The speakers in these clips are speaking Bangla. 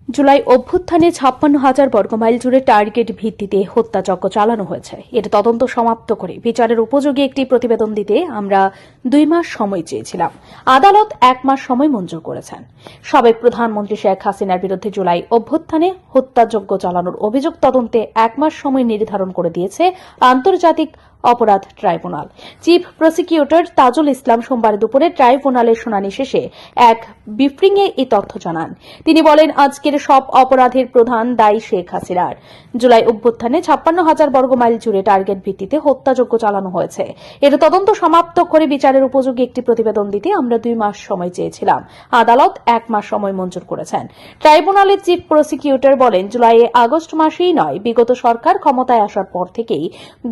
জুলাই অভ্যুত্থানে ৫৬,০০০ বর্গমাইল জুড়ে টার্গেট ভিত্তিতে হত্যাযজ্ঞ চালানো হয়েছে। এর তদন্ত সমাপ্ত করে বিচারের উপযোগী একটি প্রতিবেদন দিতে আমরা ২ মাস সময় চেয়েছিলাম। আদালত ১ মাস সময় মঞ্জুর করেছেন। সাবেক প্রধানমন্ত্রী শেখ হাসিনার বিরুদ্ধে জুলাই অভ্যুত্থানে হত্যাযজ্ঞ চালানোর অভিযোগ তদন্তে ১ মাস সময় নির্ধারণ করে দিয়েছে আন্তর্জাতিক অপরাধ tribunal. Chief prosecutor Tajul Islam সোমবার দুপুরে ট্রাইব্যুনালের শুনানি শেষে এক ব্রিফিংয়ে এই তথ্য জানান। তিনি বলেন, আজকের সব অপরাধের প্রধান দায়ী শেখ হাসিনার। জুলাই অভ্যুত্থানে ৫৬,০০০ বর্গমাইল জুড়ে টার্গেট ভিত্তিতে হত্যাযজ্ঞ চালানো হয়েছে। এর তদন্ত সমাপ্ত করে বিচারের উপযোগী একটি প্রতিবেদন দিতে আমরা ২ মাস সময় চেয়েছিলাম। আদালত ১ মাস সময় মঞ্জুর করেছেন। ট্রাইব্যুনালের চিফ প্রসিকিউটর বলেন, জুলাই আগস্ট মাসেই নয়, বিগত সরকার ক্ষমতায় আসার পর থেকেই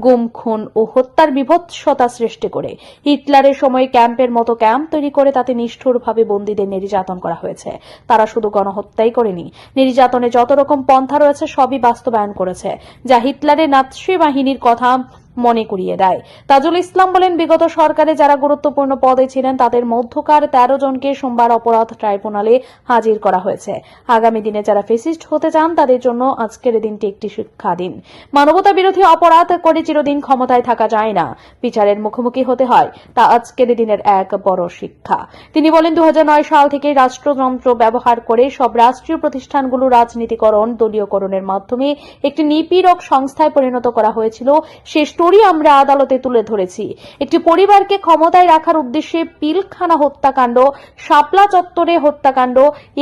গুম, খুন ও হত্যার বিভৎসতা সৃষ্টি করে হিটলারের সময় ক্যাম্পের মতো ক্যাম্প তৈরি করে তাতে নিষ্ঠুরভাবে বন্দীদের নির্যাতন করা হয়েছে। তারা শুধু গণহত্যাই করেনি, নির্যাতনে যত রকম পন্থা রয়েছে সবই বাস্তবায়ন করেছে, যা হিটলারের নাৎসি বাহিনীর কথা মনে করিয়ে দেয়। তাজুল ইসলাম বলেন, বিগত সরকারে যারা গুরুত্বপূর্ণ পদে ছিলেন তাদের মধ্যকার ১৩ জনকে সোমবার অপরাধ ট্রাইব্যুনালে হাজির করা হয়েছে। আগামী দিনে যারা ফেসিস্ট হতে চান তাদের জন্য আজকের দিনটি একটি শিক্ষা দিন। মানবতা বিরোধী অপরাধ করে চিরদিন ক্ষমতায় থাকা যায় না, বিচারের মুখোমুখি হতে হয়, তা আজকের দিনের এক বড় শিক্ষা। তিনি বলেন, ২০০৯ সাল থেকে রাষ্ট্রযন্ত্র ব্যবহার করে সব রাষ্ট্রীয় প্রতিষ্ঠানগুলো রাজনীতিকরণ, দলীয়করণের মাধ্যমে একটি নিপীড়ক সংস্থায় পরিণত করা হয়েছিল। সে স্টোরি আমরা আদালতে তুলে ধরেছি। একটি পরিবারকে ক্ষমতায় রাখার উদ্দেশ্যে পিলখানা হত্যাকাণ্ড, শাপলা চত্বরে হত্যাকাণ্ড,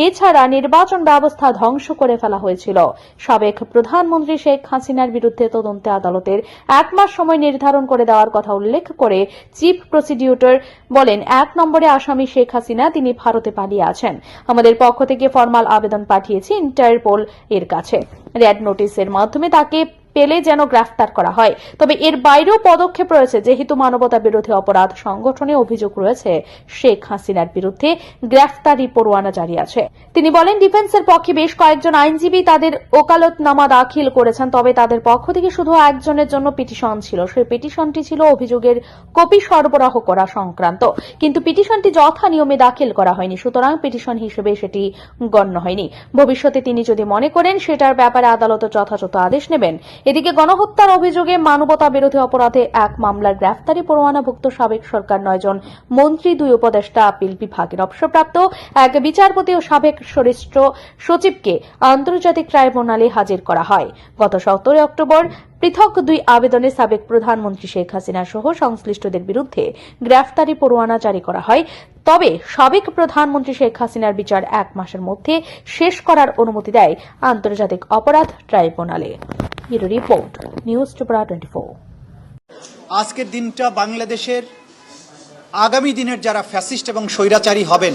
এছাড়া নির্বাচন ব্যবস্থা ধ্বংস করে ফেলা হয়েছিল। সাবেক প্রধানমন্ত্রী শেখ হাসিনার বিরুদ্ধে তদন্তে আদালতের ১ মাস সময় নির্ধারণ করে দেওয়ার কথা উল্লেখ করে চিফ প্রসিকিউটর বলেন, ১ নম্বরে আসামি শেখ হাসিনা, তিনি ভারতে পালিয়ে আছেন। আমাদের পক্ষ থেকে ফরমাল আবেদন পাঠিয়েছি ইন্টারপোল এর কাছে। রেড নোটিশের মাধ্যমে তাকে পেলে যেন গ্রেফতার করা হয়। তবে এর বাইরেও পদক্ষেপ রয়েছে, যেহেতু মানবতা বিরোধী অপরাধ সংগঠনে অভিযোগ রয়েছে শেখ হাসিনার বিরুদ্ধে গ্রেফতারি পরোয়ানা জারি আছে। তিনি বলেন, ডিফেন্সের পক্ষে বেশ কয়েকজন আইনজীবী তাদের ওকালতনামা দাখিল করেছেন, তবে তাদের পক্ষ থেকে শুধু একজনের জন্য পিটিশন ছিল। সেই পিটিশনটি ছিল অভিযোগের কপি সরবরাহ করা সংক্রান্ত, কিন্তু পিটিশনটি যথা নিয়মে দাখিল করা হয়নি, সুতরাং পিটিশন হিসেবে সেটি গণ্য হয়নি। ভবিষ্যতে তিনি যদি মনে করেন সেটার ব্যাপারে আদালত যথাযথ আদেশ নেবেন। এদিকে গণহত্যার অভিযোগে মানবতা বিরোধী অপরাধে এক মামলার গ্রেফতারি পরোয়ানাভুক্ত সাবেক সরকার ৯ জন মন্ত্রী, ২ উপদেষ্টা, আপিল বিভাগের অবসরপ্রাপ্ত এক বিচারপতি ও সাবেক স্বরাষ্ট্র সচিবকে আন্তর্জাতিক ট্রাইব্যুনালে হাজির করা হয়। গত ১৭ অক্টোবর পৃথক ২ আবেদনে সাবেক প্রধানমন্ত্রী শেখ হাসিনা সহ সংশ্লিষ্টদের বিরুদ্ধে গ্রেফতারি পরোয়ানা জারি করা হয়। তবে সাবেক প্রধানমন্ত্রী শেখ হাসিনার বিচার ১ মাসের মধ্যে শেষ করার অনুমতি দেয় আন্তর্জাতিক অপরাধ ট্রাইব্যুনালে। Report, news Tripura 24। আজকের দিনটা বাংলাদেশের আগামী দিনের যারা ফ্যাসিস্ট এবং স্বৈরাচারী হবেন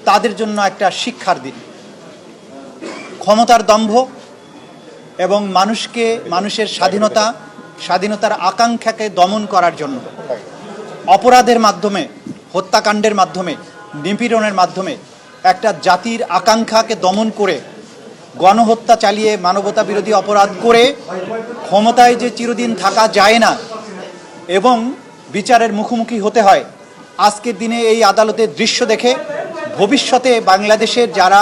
তাদের জন্য একটা শিক্ষার দিন। ক্ষমতার দম্ভ এবং মানুষের স্বাধীনতার আকাঙ্ক্ষাকে দমন করার জন্য অপরাধের মাধ্যমে, হত্যাকাণ্ডের মাধ্যমে, নিপীড়নের মাধ্যমে একটা জাতির আকাঙ্ক্ষাকে দমন করে গণহত্যা চালিয়ে মানবতা বিরোধী অপরাধ করে ক্ষমতায় যে চিরদিন থাকা যায় না এবং বিচারের মুখোমুখি হতে হয়, আজকের দিনে এই আদালতের দৃশ্য দেখে ভবিষ্যতে বাংলাদেশের যারা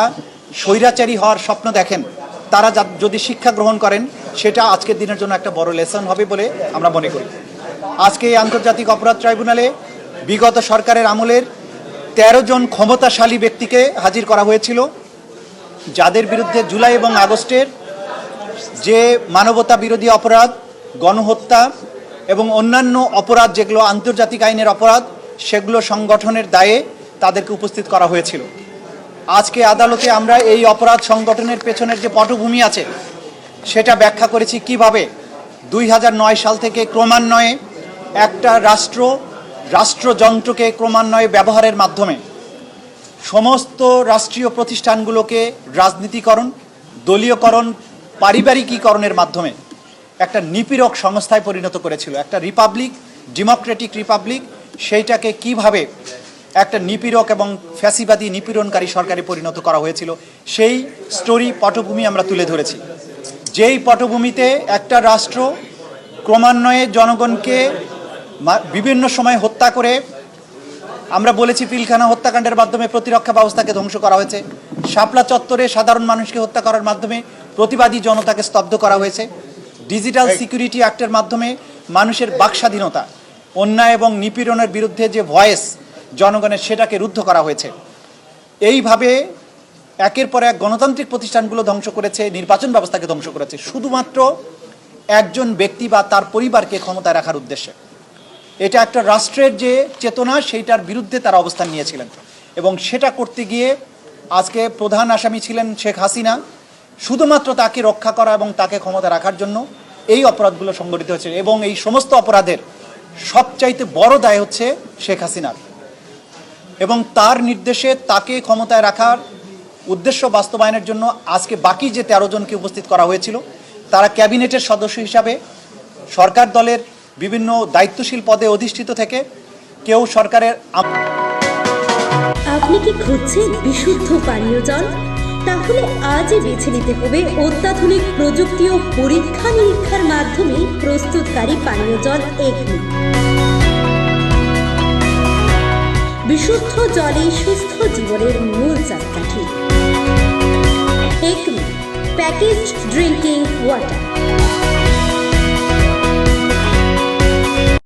স্বৈরাচারী হওয়ার স্বপ্ন দেখেন তারা যদি শিক্ষা গ্রহণ করেন, সেটা আজকের দিনের জন্য একটা বড় লেসন হবে বলে আমরা মনে করি। আজকে এই আন্তর্জাতিক অপরাধ ট্রাইব্যুনালে বিগত সরকারের আমলের ১৩ জন ক্ষমতাশালী ব্যক্তিকে হাজির করা হয়েছিল, যাদের বিরুদ্ধে জুলাই এবং আগস্টের যে মানবতা বিরোধী অপরাধ, গণহত্যা এবং অন্যান্য অপরাধ যেগুলো আন্তর্জাতিক আইনের অপরাধ, সেগুলো সংগঠনের দায়ে তাদেরকে উপস্থিত করা হয়েছিল। আজকে আদালতে আমরা এই অপরাধ সংগঠনের পেছনের যে পটভূমি আছে সেটা ব্যাখ্যা করেছি কিভাবে ২০০৯ সাল থেকে ক্রমান্বয়ে একটা রাষ্ট্রযন্ত্রকে ক্রমান্বয়ে ব্যবহারের মাধ্যমে সমস্ত রাষ্ট্রীয় প্রতিষ্ঠানগুলোকে রাজনীতিকরণ, দলীয়করণ, পারিবারিকীকরণের মাধ্যমে একটা নিপীড়ক সংস্থায় পরিণত করেছিল। একটা রিপাবলিক, ডেমোক্রেটিক রিপাবলিক, সেইটাকে কিভাবে একটা নিপীড়ক এবং ফ্যাসিবাদী নিপীড়নকারী সরকারে পরিণত করা হয়েছিল, সেই স্টোরি পটভূমি আমরা তুলে ধরেছি। যেই পটভূমিতে একটা রাষ্ট্র ক্রমান্বয়ে জনগণকে বিভিন্ন সময় হত্যা করে আমরা বলেছি পিলখানা হত্যাকাণ্ডের মাধ্যমে প্রতিরক্ষা ব্যবস্থাকে ধ্বংস করা হয়েছে, শাপলা চত্বরে সাধারণ মানুষকে হত্যা করার মাধ্যমে প্রতিবাদী জনতাকে স্তব্ধ করা হয়েছে, ডিজিটাল সিকিউরিটি অ্যাক্টের মাধ্যমে মানুষের বাকস্বাধীনতা, অন্যায় এবং নিপীড়নের বিরুদ্ধে যে ভয়েস জনগণের সেটাকে রুদ্ধ করা হয়েছে। এইভাবে একের পর এক গণতান্ত্রিক প্রতিষ্ঠানগুলো ধ্বংস করেছে, নির্বাচন ব্যবস্থাকে ধ্বংস করেছে শুধুমাত্র একজন ব্যক্তি বা তার পরিবারকে ক্ষমতায় রাখার উদ্দেশ্যে। এটা একটা রাষ্ট্রের যে চেতনা সেইটার বিরুদ্ধে তারা অবস্থান নিয়েছিলেন এবং সেটা করতে গিয়ে আজকে প্রধান আসামি ছিলেন শেখ হাসিনা। শুধুমাত্র তাকে রক্ষা করা এবং তাকে ক্ষমতা রাখার জন্য এই অপরাধগুলো সংগঠিত হয়েছে এবং এই সমস্ত অপরাধের সবচাইতে বড় দায় হচ্ছে শেখ হাসিনার এবং তার নির্দেশে তাকে ক্ষমতায় রাখার উদ্দেশ্য বাস্তবায়নের জন্য আজকে বাকি যে 13 জনকে উপস্থিত করা হয়েছিল তারা ক্যাবিনেটের সদস্য হিসাবে সরকার দলের বিভিন্ন দায়িত্বশীল পদে অধিষ্ঠিত থেকে কেউ সরকারের। আপনি কি খুঁজছেন বিশুদ্ধ পানীয় জল? তাহলে আজই বেছে নিতে হবে অত্যাধুনিক প্রযুক্তি ও পরীক্ষা নিরীক্ষার মাধ্যমে প্রস্তুতকারী পানীয় জল একমি। বিশুদ্ধ জলে সুস্থ জীবনের মূল চাকাঠি। Acme packaged drinking water.